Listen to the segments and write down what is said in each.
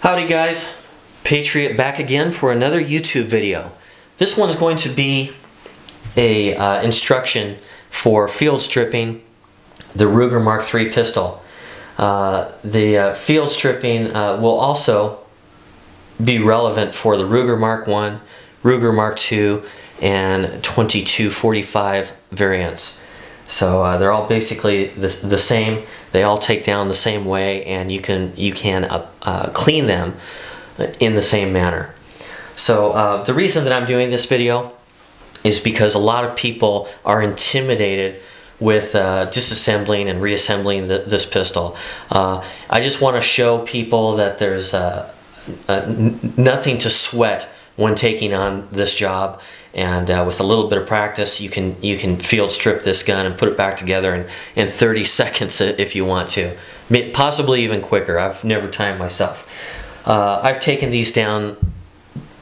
Howdy guys, Patriot back again for another YouTube video. This one's going to be a instruction for field stripping the Ruger Mark III pistol. The field stripping will also be relevant for the Ruger Mark I, Ruger Mark II, and 2245 variants. So they're all basically the same. They all take down the same way, and you can clean them in the same manner. So the reason that I'm doing this video is because a lot of people are intimidated with disassembling and reassembling this pistol. I just want to show people that there's nothing to sweat when taking on this job, and with a little bit of practice you can field strip this gun and put it back together in 30 seconds if you want to, possibly even quicker. I've never timed myself. I've taken these down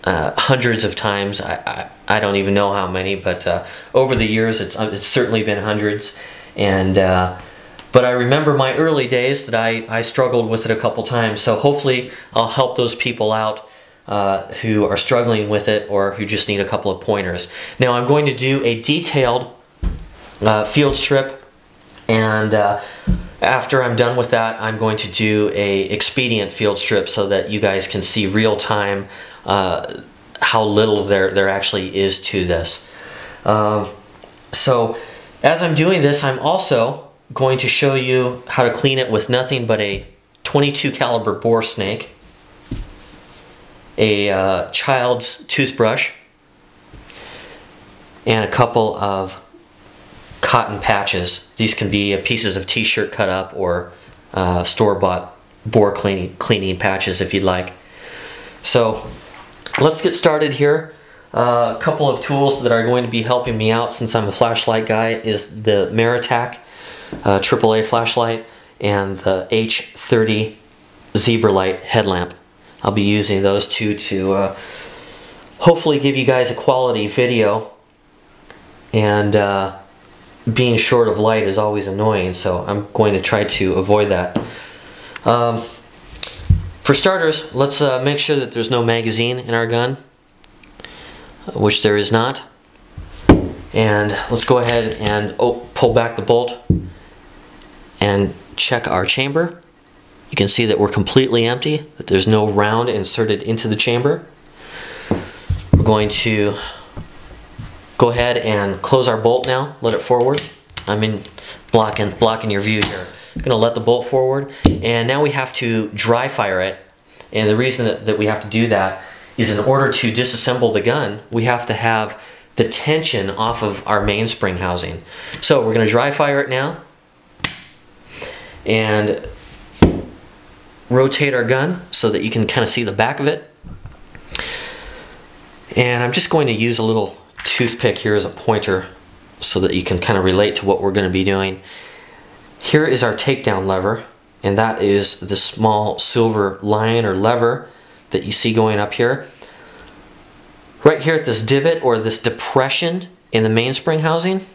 hundreds of times. I don't even know how many, but over the years it's certainly been hundreds. And but I remember my early days that I struggled with it a couple times, so hopefully I'll help those people out who are struggling with it or who just need a couple of pointers. Now I'm going to do a detailed field strip, and after I'm done with that, I'm going to do a expedient field strip so that you guys can see real time how little there actually is to this. So as I'm doing this, I'm also going to show you how to clean it with nothing but a .22 caliber bore snake, a child's toothbrush, and a couple of cotton patches. These can be pieces of t-shirt cut up or store-bought bore cleaning patches if you'd like. So let's get started here. A couple of tools that are going to be helping me out, since I'm a flashlight guy, is the MkIII AAA flashlight and the H30 Zebra Light headlamp. I'll be using those two to hopefully give you guys a quality video, and being short of light is always annoying, so I'm going to try to avoid that. For starters, let's make sure that there's no magazine in our gun, which there is not. And let's go ahead and pull back the bolt and check our chamber. You can see that we're completely empty, that there's no round inserted into the chamber. We're going to go ahead and close our bolt now, let it forward. I mean, blocking your view here. I'm going to let the bolt forward, and now we have to dry fire it. And the reason that we have to do that is, in order to disassemble the gun, we have to have the tension off of our mainspring housing. So we're going to dry fire it now, and rotate our gun so that you can kind of see the back of it. And I'm just going to use a little toothpick here as a pointer so that you can kind of relate to what we're going to be doing. Here is our takedown lever, and that is the small silver line or lever that you see going up here. Right here at this divot, or this depression in the mainspring housing,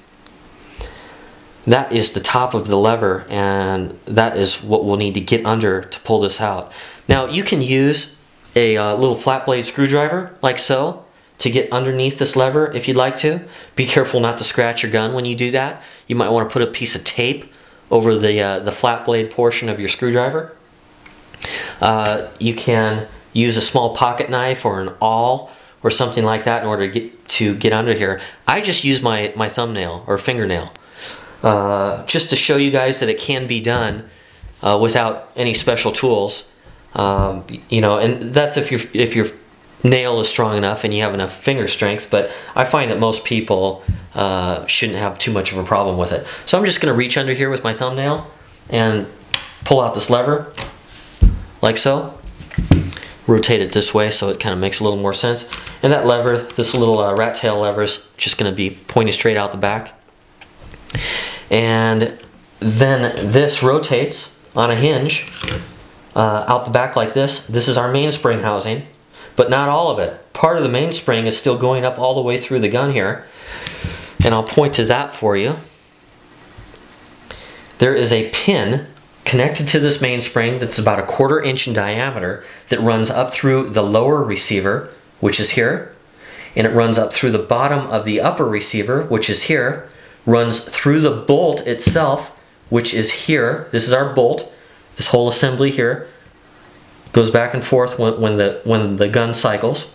that is the top of the lever, and that is what we'll need to get under to pull this out. Now you can use a little flat blade screwdriver like so to get underneath this lever if you'd like to. Be careful not to scratch your gun when you do that. You might want to put a piece of tape over the flat blade portion of your screwdriver. You can use a small pocket knife or an awl or something like that in order to get under here. I just use my thumbnail or fingernail, just to show you guys that it can be done without any special tools. You know, and that's if your nail is strong enough and you have enough finger strength, but I find that most people shouldn't have too much of a problem with it. So I'm just going to reach under here with my thumbnail and pull out this lever like so. Rotate it this way so it kind of makes a little more sense. And that lever, this little rat tail lever, is just going to be pointing straight out the back. And then this rotates on a hinge out the back like this. This is our mainspring housing, but not all of it. Part of the mainspring is still going up all the way through the gun here, and I'll point to that for you. There is a pin connected to this mainspring that's about 1/4 inch in diameter that runs up through the lower receiver, which is here, and it runs up through the bottom of the upper receiver, which is here, runs through the bolt itself, which is here. This is our bolt. This whole assembly here goes back and forth when the gun cycles.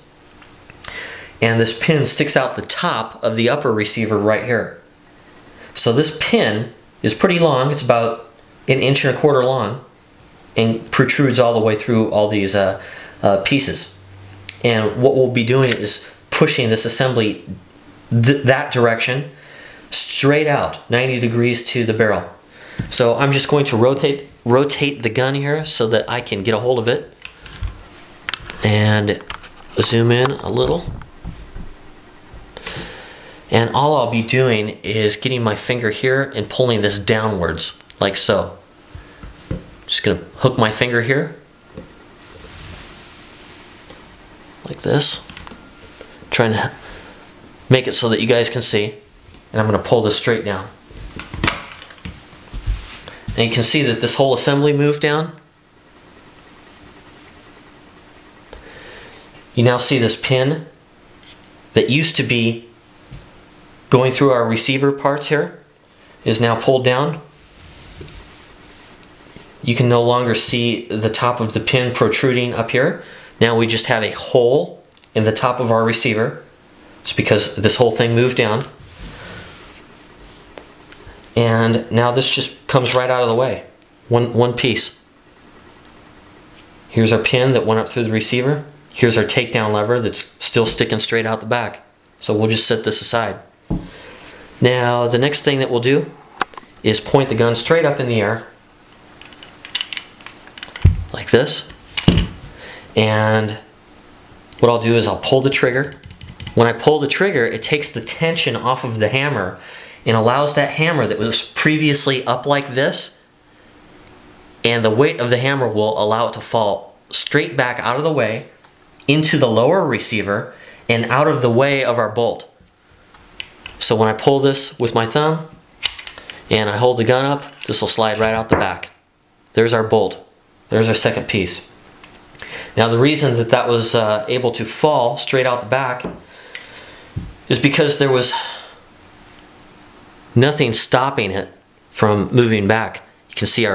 And this pin sticks out the top of the upper receiver right here. So this pin is pretty long. It's about 1.25 inches long and protrudes all the way through all these pieces. And what we'll be doing is pushing this assembly that direction straight out 90 degrees to the barrel. So I'm just going to rotate the gun here so that I can get a hold of it and zoom in a little. And all I'll be doing is getting my finger here and pulling this downwards, like so. Just gonna hook my finger here, like this. Trying to make it so that you guys can see. And I'm gonna pull this straight down. And you can see that this whole assembly moved down. You now see this pin that used to be going through our receiver parts here is now pulled down. You can no longer see the top of the pin protruding up here. Now we just have a hole in the top of our receiver. It's because this whole thing moved down. And now this just comes right out of the way. One piece. Here's our pin that went up through the receiver. Here's our takedown lever that's still sticking straight out the back. So we'll just set this aside. Now the next thing that we'll do is point the gun straight up in the air, like this. And what I'll do is I'll pull the trigger. When I pull the trigger, it takes the tension off of the hammer and allows that hammer that was previously up like this, and the weight of the hammer will allow it to fall straight back out of the way into the lower receiver and out of the way of our bolt. So when I pull this with my thumb and I hold the gun up, this will slide right out the back. There's our bolt. There's our second piece. Now the reason that that was able to fall straight out the back is because there was nothing stopping it from moving back. You can see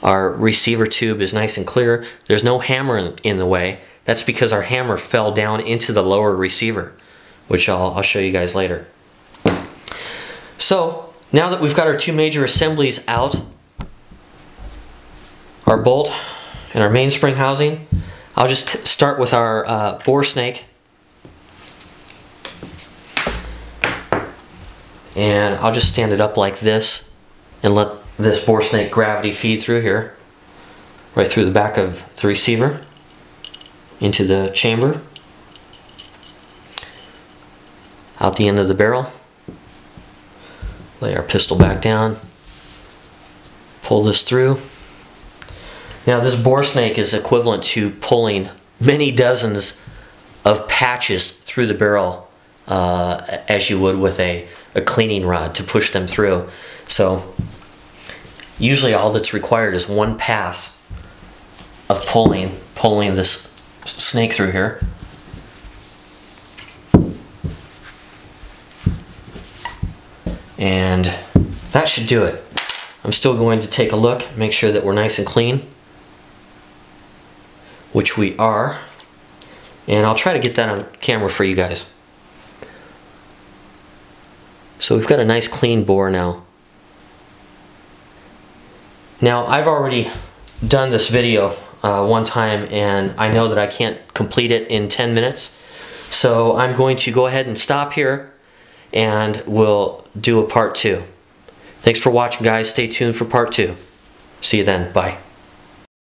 our receiver tube is nice and clear. There's no hammer in the way. That's because our hammer fell down into the lower receiver, which I'll show you guys later. So now that we've got our two major assemblies out, our bolt and our mainspring housing, I'll just start with our bore snake. And I'll just stand it up like this and let this bore snake gravity feed through here, right through the back of the receiver, into the chamber, out the end of the barrel. Lay our pistol back down, pull this through. Now this bore snake is equivalent to pulling many dozens of patches through the barrel as you would with a cleaning rod to push them through. So usually all that's required is one pass of pulling this snake through here. And that should do it. I'm still going to take a look, make sure that we're nice and clean, which we are. And I'll try to get that on camera for you guys. So we've got a nice clean bore now. Now I've already done this video one time and I know that I can't complete it in 10 minutes. So I'm going to go ahead and stop here and we'll do a part 2. Thanks for watching, guys. Stay tuned for part 2. See you then. Bye.